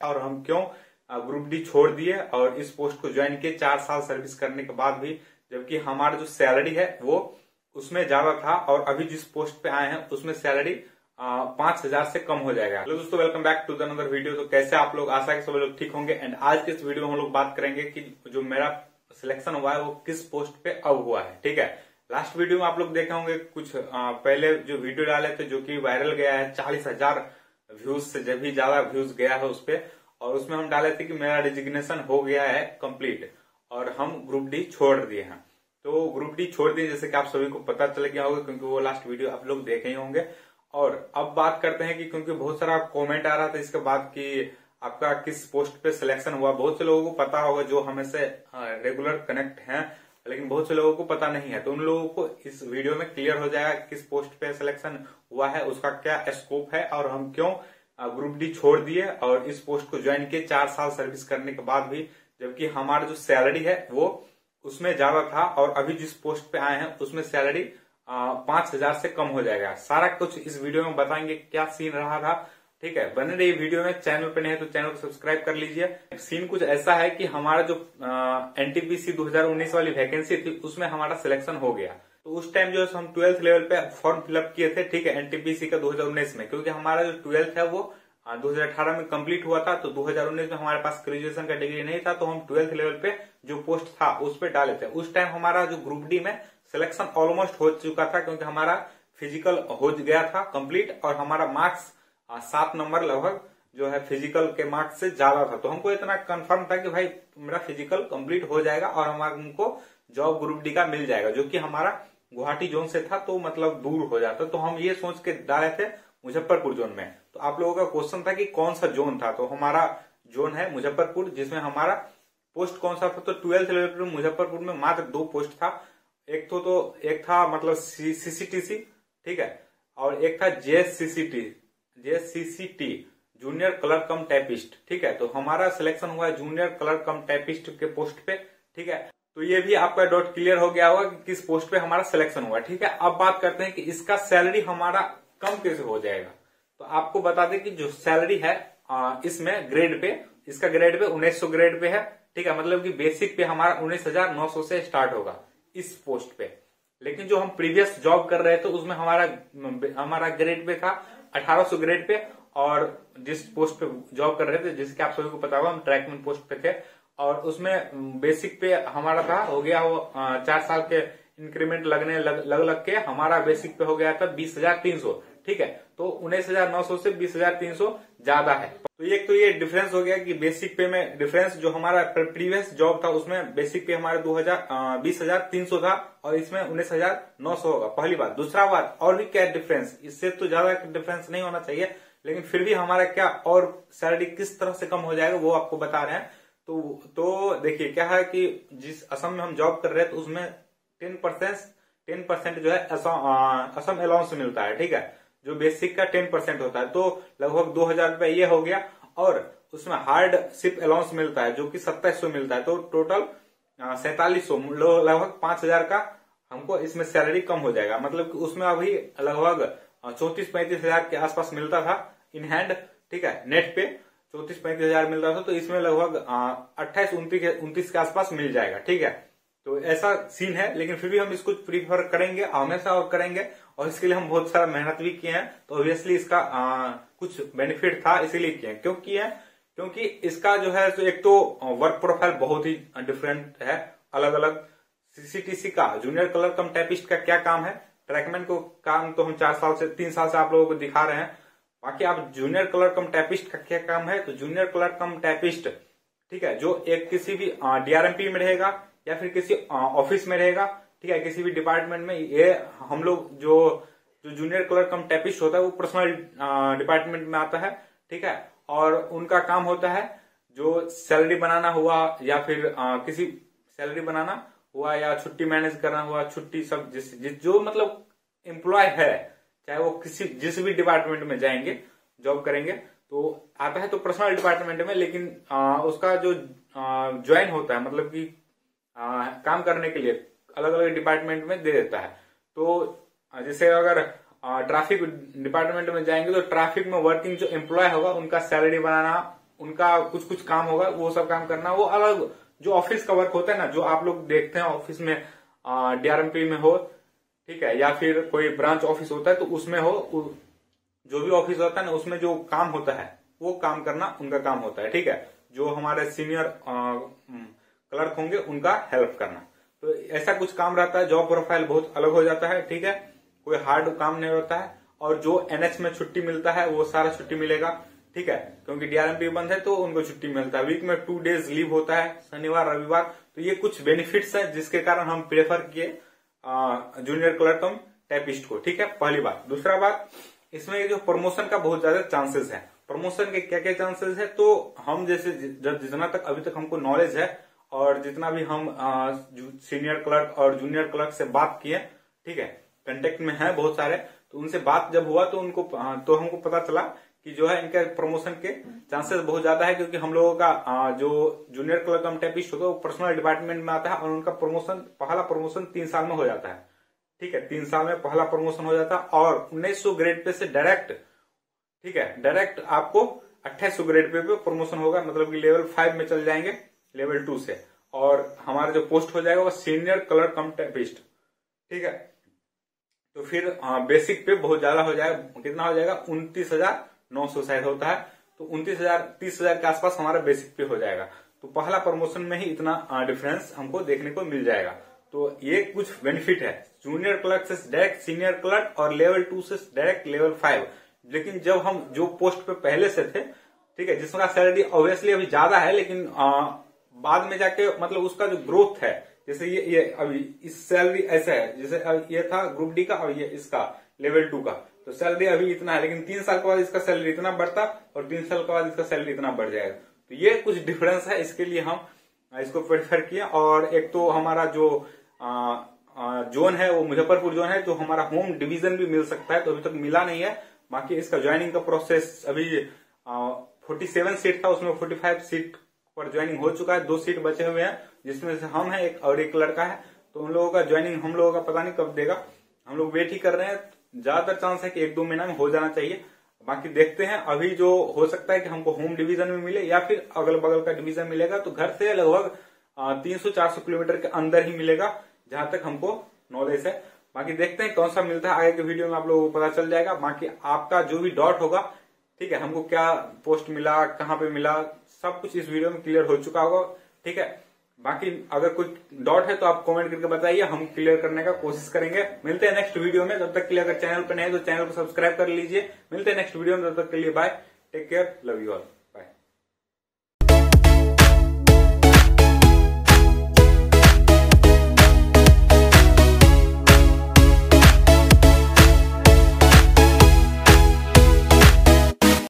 और हम क्यों ग्रुप डी छोड़ दिए और इस पोस्ट को ज्वाइन किए 4 साल सर्विस करने के बाद भी, जबकि हमारा जो सैलरी है वो उसमें ज्यादा था और अभी जिस पोस्ट पे आए हैं उसमें सैलरी 5,000 से कम हो जाएगा। हेलो दोस्तों, welcome back to the another video. तो कैसे आप लोग, आशा है सब लोग ठीक होंगे। एंड आज के इस वीडियो में हम लोग बात करेंगे कि जो मेरा सिलेक्शन हुआ है वो किस पोस्ट पे अब हुआ है। ठीक है, लास्ट वीडियो में आप लोग देखे होंगे कुछ पहले जो वीडियो डाले थे जो कि वायरल गया है, 40,000 व्यूज से जब भी ज्यादा व्यूज गया है उस पे, और उसमें हम डाले थे कि मेरा रेजिग्नेशन हो गया है कंप्लीट और हम ग्रुप डी छोड़ दिए हैं। तो ग्रुप डी छोड़ दिए जैसे कि आप सभी को पता चल गया होगा, क्योंकि वो लास्ट वीडियो आप लोग देखे ही होंगे। और अब बात करते हैं कि क्योंकि बहुत सारा कमेंट आ रहा था इसके बाद कि आपका किस पोस्ट पे सिलेक्शन हुआ। बहुत से लोगों को पता होगा जो हमें से रेगुलर कनेक्ट हैं, लेकिन बहुत से लोगों को पता नहीं है। तो उन लोगों को इस वीडियो में क्लियर हो जाएगा किस पोस्ट पे सिलेक्शन हुआ है, उसका क्या स्कोप है और हम क्यों ग्रुप डी छोड़ दिए और इस पोस्ट को ज्वाइन किए 4 साल सर्विस करने के बाद भी, जबकि हमारा जो सैलरी है वो उसमें ज्यादा था और अभी जिस पोस्ट पे आए हैं उसमें सैलरी 5,000 से कम हो जाएगा। सारा कुछ इस वीडियो में बताएंगे क्या सीन रहा था। ठीक है, बने रहिए वीडियो में। चैनल पे नहीं है तो चैनल को सब्सक्राइब कर लीजिए। सीन कुछ ऐसा है कि हमारा जो एनटीपीसी 2019 वाली वैकेंसी थी उसमें हमारा सिलेक्शन हो गया। तो उस टाइम जो है हम 12th लेवल पे फॉर्म फिलअप किए थे, ठीक है, एनटीपीसी का 2019 में, क्योंकि हमारा जो 12th है वो 2018 में कंप्लीट हुआ था। तो 2019 में हमारे पास ग्रेजुएशन का डिग्री नहीं था, तो हम 12th लेवल पे जो पोस्ट था उस पे डाले थे। उस टाइम हमारा जो ग्रुप डी में सिलेक्शन ऑलमोस्ट हो चुका था, क्योंकि हमारा फिजिकल हो गया था कंप्लीट और हमारा मार्क्स 7 नंबर लगभग जो है फिजिकल के मार्क्स से ज्यादा था। तो हमको इतना कंफर्म था कि भाई मेरा फिजिकल कंप्लीट हो जाएगा और हमको जॉब ग्रुप डी का मिल जाएगा, जो कि हमारा गुवाहाटी जोन से था, तो मतलब दूर हो जाता। तो हम ये सोच के डाले थे मुजफ्फरपुर जोन में। तो आप लोगों का क्वेश्चन था कि कौन सा जोन था, तो हमारा जोन है मुजफ्फरपुर, जिसमें हमारा पोस्ट कौन सा था। तो 12th लेवल पे मुजफ्फरपुर में मात्र 2 पोस्ट था। एक था मतलब सीसीटीसी, ठीक है, और एक था जेएससीसीटी जूनियर क्लर्क कम टाइपिस्ट। ठीक है, तो हमारा सिलेक्शन हुआ है जूनियर क्लर्क कम टाइपिस्ट के पोस्ट पे। ठीक है, तो ये भी आपका डाउट क्लियर हो गया होगा कि किस पोस्ट पे हमारा सिलेक्शन हुआ। ठीक है, अब बात करते हैं कि इसका सैलरी हमारा कम कैसे हो जाएगा। तो आपको बता दें कि जो सैलरी है इसमें ग्रेड पे, इसका ग्रेड पे 1900 ग्रेड पे है। ठीक है, मतलब कि बेसिक पे हमारा 19,900 से स्टार्ट होगा इस पोस्ट पे। लेकिन जो हम प्रीवियस जॉब कर रहे थे उसमें हमारा ग्रेड पे था 1800 ग्रेड पे, और जिस पोस्ट पे जॉब कर रहे थे, जिसके आप सभी को पता होगा, हम ट्रैकमैन पोस्ट पे थे, और उसमें बेसिक पे हमारा था हो गया वो 4 साल के इंक्रीमेंट लग के हमारा बेसिक पे हो गया था 20,300। ठीक है, तो 19,900 से 20,300 ज्यादा है। तो ये डिफरेंस हो गया कि बेसिक पे में डिफरेंस, जो हमारा प्रीवियस जॉब था उसमें बेसिक पे हमारा 20,300 था और इसमें 19,900 होगा। पहली बात। दूसरा बात, और भी क्या डिफरेंस, इससे तो ज्यादा डिफरेंस नहीं होना चाहिए, लेकिन फिर भी हमारा क्या और सैलरी किस तरह से कम हो जाएगा वो आपको बता रहे हैं। तो देखिए क्या है कि जिस असम में हम जॉब कर रहे हैं तो उसमें 10% जो है असम अलाउंस मिलता है। ठीक है, जो बेसिक का 10% होता है, तो लगभग 2,000 रुपए ये हो गया, और उसमें हार्ड शिप अलाउंस मिलता है जो कि 2700 मिलता है। तो टोटल 4700, लगभग 5,000 का हमको इसमें सैलरी कम हो जाएगा। मतलब कि उसमें अभी लगभग 34-35 हजार के आसपास मिलता था इन हैंड। ठीक है, नेट पे 34-35 हजार मिलता था, तो इसमें लगभग 28-29 के आसपास मिल जाएगा। ठीक है, तो ऐसा सीन है, लेकिन फिर भी हम इसको प्रीफर करेंगे हमेशा और करेंगे, और इसके लिए हम बहुत सारा मेहनत भी किए हैं। तो ऑब्वियसली इसका कुछ बेनिफिट था, इसीलिए किए। क्यों किए हैं? क्योंकि इसका जो है, तो एक तो वर्क प्रोफाइल बहुत ही डिफरेंट है, अलग अलग। सीसीटीसी का जूनियर क्लर्क कम टाइपिस्ट का क्या काम है, ट्रैकमैन को काम तो हम 3 साल से आप लोगों को दिखा रहे हैं। बाकी आप जूनियर क्लर्क कम टाइपिस्ट का क्या काम है, तो जूनियर क्लर्क कम टाइपिस्ट, ठीक है, जो एक किसी भी डीआरएमपी में रहेगा या फिर किसी ऑफिस में रहेगा, ठीक है, किसी भी डिपार्टमेंट में, ये हम लोग जो जूनियर क्लर्क कम टाइपिस्ट होता है वो पर्सनल डिपार्टमेंट में आता है। ठीक है, और उनका काम होता है जो सैलरी बनाना हुआ या फिर किसी सैलरी बनाना हुआ या छुट्टी मैनेज करना हुआ, छुट्टी सब जो मतलब एम्प्लॉय है, चाहे वो जिस भी डिपार्टमेंट में जाएंगे जॉब करेंगे, तो आता है तो पर्सनल डिपार्टमेंट में, लेकिन उसका जो ज्वाइन होता है, मतलब कि काम करने के लिए अलग अलग डिपार्टमेंट में दे देता है। तो जैसे अगर ट्रैफिक डिपार्टमेंट में जाएंगे तो ट्रैफिक में वर्किंग जो एम्प्लॉय होगा उनका सैलरी बनाना उनका कुछ कुछ काम होगा, वो सब काम करना, वो अलग जो ऑफिस का वर्क होता है ना, जो आप लोग देखते हैं ऑफिस में डीआरएमपी में हो, ठीक है, या फिर कोई ब्रांच ऑफिस होता है तो उसमें हो, जो भी ऑफिस होता है ना उसमें जो काम होता है वो काम करना उनका काम होता है, ठीक है। जो हमारे सीनियर क्लर्क होंगे उनका हेल्प करना, तो ऐसा कुछ काम रहता है। जॉब प्रोफाइल बहुत अलग हो जाता है, ठीक है, कोई हार्ड काम नहीं होता है। और जो एनएच में छुट्टी मिलता है वो सारा छुट्टी मिलेगा, ठीक है, क्योंकि डीआरएमपी बंद है तो उनको छुट्टी मिलता है। वीक में 2 डेज लीव होता है, शनिवार रविवार। तो ये कुछ बेनिफिट्स है जिसके कारण हम प्रेफर किए जूनियर क्लर्क कम टाइपिस्ट को, ठीक है, पहली बात। दूसरा बात, इसमें जो प्रमोशन का बहुत ज्यादा चांसेस है। प्रमोशन के क्या क्या चांसेस है, तो हम जैसे जितना तक अभी तक हमको नॉलेज है और जितना भी हम सीनियर क्लर्क और जूनियर क्लर्क से बात किए, ठीक है, कांटेक्ट में है बहुत सारे, तो उनसे बात जब हुआ तो हमको पता चला कि जो है इनके प्रमोशन के चांसेस बहुत ज्यादा है, क्योंकि हम लोगों का जो जूनियर क्लर्क कम टाइपिस्ट होता है वो पर्सनल डिपार्टमेंट में आता है और उनका पहला प्रमोशन 3 साल में हो जाता है, ठीक है, 3 साल में पहला प्रमोशन हो जाता है। और 1900 ग्रेड पे से डायरेक्ट, ठीक है, डायरेक्ट आपको 2800 ग्रेड पे प्रमोशन होगा, मतलब कि लेवल 5 में चल जाएंगे लेवल 2 से। और हमारा जो पोस्ट हो जाएगा वो सीनियर क्लर्क कम टाइपिस्ट, ठीक है। तो फिर बेसिक पे बहुत ज्यादा हो जाएगा, कितना हो जाएगा, 29,900 शायद होता है, तो 30,000 के आसपास हमारा बेसिक पे हो जाएगा। तो पहला प्रमोशन में ही इतना डिफरेंस हमको देखने को मिल जाएगा। तो ये कुछ बेनिफिट है, जूनियर क्लर्क से डायरेक्ट सीनियर क्लर्क और लेवल 2 से डायरेक्ट लेवल 5। लेकिन जब हम जो पोस्ट पे पहले से थे, ठीक है, जिसका सैलरी ऑब्वियसली अभी ज्यादा है, लेकिन बाद में जाके मतलब उसका जो ग्रोथ है, जैसे ये अभी इस सैलरी ऐसा है, जैसे ये था ग्रुप डी का, अब ये इसका लेवल 2 का, तो सैलरी अभी इतना है, लेकिन 3 साल के बाद इसका सैलरी इतना बढ़ता और 3 साल के बाद इसका सैलरी इतना बढ़ जाएगा। तो ये कुछ डिफरेंस है, इसके लिए हम इसको प्रेफर किए। और एक तो हमारा जो जोन है वो मुजफ्फरपुर जोन है, जो हमारा होम डिवीजन भी मिल सकता है, तो अभी तक मिला नहीं है। बाकी इसका ज्वाइनिंग का प्रोसेस अभी 47 सीट था, उसमें 45 सीट पर ज्वाइनिंग हो चुका है, 2 सीट बचे हुए हैं, जिसमें से हम हैं एक और एक लड़का है। तो उन लोगों का ज्वाइनिंग हम लोगों का पता नहीं कब देगा, हम लोग वेट ही कर रहे हैं। ज्यादातर चांस है कि 1-2 महीना में हो जाना चाहिए, बाकी देखते हैं। अभी जो हो सकता है कि हमको होम डिवीजन में मिले या फिर अगल बगल का डिवीजन मिलेगा, तो घर से लगभग 300-400 किलोमीटर के अंदर ही मिलेगा, जहां तक हमको नॉलेज है। बाकी देखते हैं कौन सा मिलता है, आगे के वीडियो में आप लोगों को पता चल जाएगा। बाकी आपका जो भी डाउट होगा, ठीक है, हमको क्या पोस्ट मिला, कहाँ पे मिला, सब कुछ इस वीडियो में क्लियर हो चुका होगा, ठीक है। बाकी अगर कोई डाउट है तो आप कमेंट करके बताइए, हम क्लियर करने का कोशिश करेंगे। मिलते हैं नेक्स्ट वीडियो में, तब तक के लिए अगर चैनल पर नए हैं तो चैनल को सब्सक्राइब कर लीजिए। मिलते हैं नेक्स्ट वीडियो में, तब तक के लिए bye, take care, love you all.